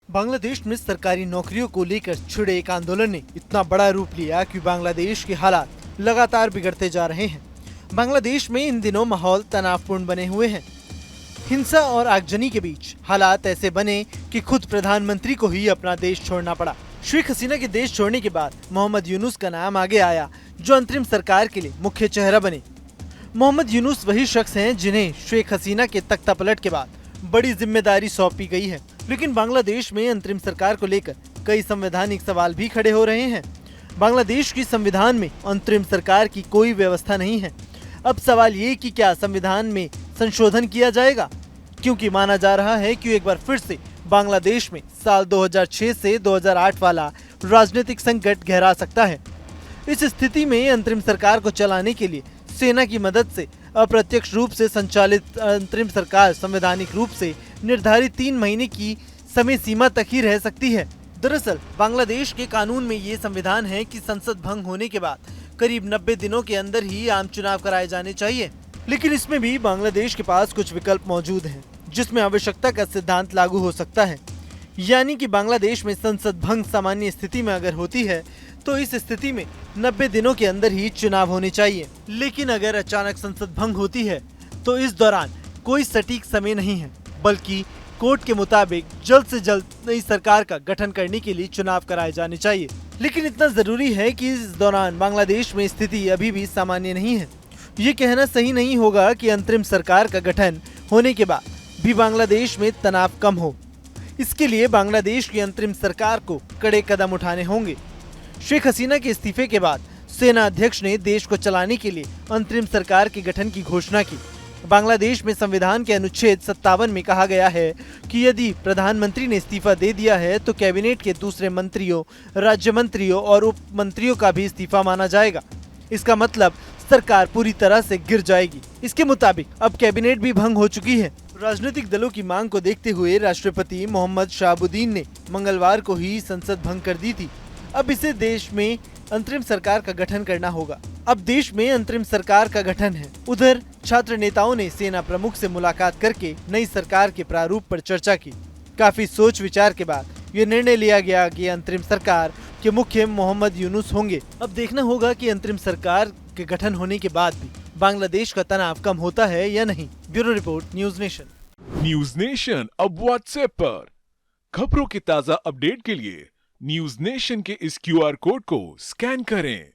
बांग्लादेश में सरकारी नौकरियों को लेकर छिड़े एक आंदोलन ने इतना बड़ा रूप लिया कि बांग्लादेश के हालात लगातार बिगड़ते जा रहे हैं। बांग्लादेश में इन दिनों माहौल तनावपूर्ण बने हुए हैं। हिंसा और आगजनी के बीच हालात ऐसे बने कि खुद प्रधानमंत्री को ही अपना देश छोड़ना पड़ा। शेख हसीना के देश छोड़ने के बाद मोहम्मद यूनुस का नाम आगे आया, जो अंतरिम सरकार के लिए मुख्य चेहरा बने। मोहम्मद यूनुस वही शख्स हैं जिन्हें शेख हसीना के तख्तापलट के बाद बड़ी जिम्मेदारी सौंपी गई है। लेकिन बांग्लादेश में अंतरिम सरकार को लेकर कई संवैधानिक सवाल भी खड़े हो रहे हैं। बांग्लादेश की संविधान में अंतरिम सरकार की कोई व्यवस्था नहीं है। अब सवाल ये कि क्या संविधान में संशोधन किया जाएगा, क्योंकि माना जा रहा है कि एक बार फिर से बांग्लादेश में साल 2006 से 2008 वाला राजनीतिक संकट गहरा सकता है। इस स्थिति में अंतरिम सरकार को चलाने के लिए सेना की मदद से अप्रत्यक्ष रूप से संचालित अंतरिम सरकार संवैधानिक रूप से निर्धारित 3 महीने की समय सीमा तक ही रह सकती है। दरअसल बांग्लादेश के कानून में ये संविधान है कि संसद भंग होने के बाद करीब 90 दिनों के अंदर ही आम चुनाव कराए जाने चाहिए। लेकिन इसमें भी बांग्लादेश के पास कुछ विकल्प मौजूद हैं, जिसमें आवश्यकता का सिद्धांत लागू हो सकता है। यानी कि बांग्लादेश में संसद भंग सामान्य स्थिति में अगर होती है तो इस स्थिति में 90 दिनों के अंदर ही चुनाव होने चाहिए। लेकिन अगर अचानक संसद भंग होती है तो इस दौरान कोई सटीक समय नहीं है, बल्कि कोर्ट के मुताबिक जल्द से जल्द नई सरकार का गठन करने के लिए चुनाव कराए जाने चाहिए। लेकिन इतना जरूरी है कि इस दौरान बांग्लादेश में स्थिति अभी भी सामान्य नहीं है। ये कहना सही नहीं होगा कि अंतरिम सरकार का गठन होने के बाद भी बांग्लादेश में तनाव कम हो। इसके लिए बांग्लादेश की अंतरिम सरकार को कड़े कदम उठाने होंगे। शेख हसीना के इस्तीफे के बाद सेना अध्यक्ष ने देश को चलाने के लिए अंतरिम सरकार के गठन की घोषणा की। बांग्लादेश में संविधान के अनुच्छेद 57 में कहा गया है कि यदि प्रधानमंत्री ने इस्तीफा दे दिया है तो कैबिनेट के दूसरे मंत्रियों, राज्य मंत्रियों और उप मंत्रियों का भी इस्तीफा माना जाएगा। इसका मतलब सरकार पूरी तरह से गिर जाएगी। इसके मुताबिक अब कैबिनेट भी भंग हो चुकी है। राजनीतिक दलों की मांग को देखते हुए राष्ट्रपति मोहम्मद शहाबुद्दीन ने मंगलवार को ही संसद भंग कर दी थी। अब इसे देश में अंतरिम सरकार का गठन करना होगा। अब देश में अंतरिम सरकार का गठन है। उधर छात्र नेताओं ने सेना प्रमुख से मुलाकात करके नई सरकार के प्रारूप पर चर्चा की। काफी सोच विचार के बाद ये निर्णय लिया गया कि अंतरिम सरकार के मुख्य मोहम्मद यूनुस होंगे। अब देखना होगा कि अंतरिम सरकार के गठन होने के बाद भी बांग्लादेश का तनाव कम होता है या नहीं। Bureau report, news nation. News nation अब व्हाट्सएप पर खबरों के ताजा अपडेट के लिए न्यूज नेशन के इस QR कोड को स्कैन करें।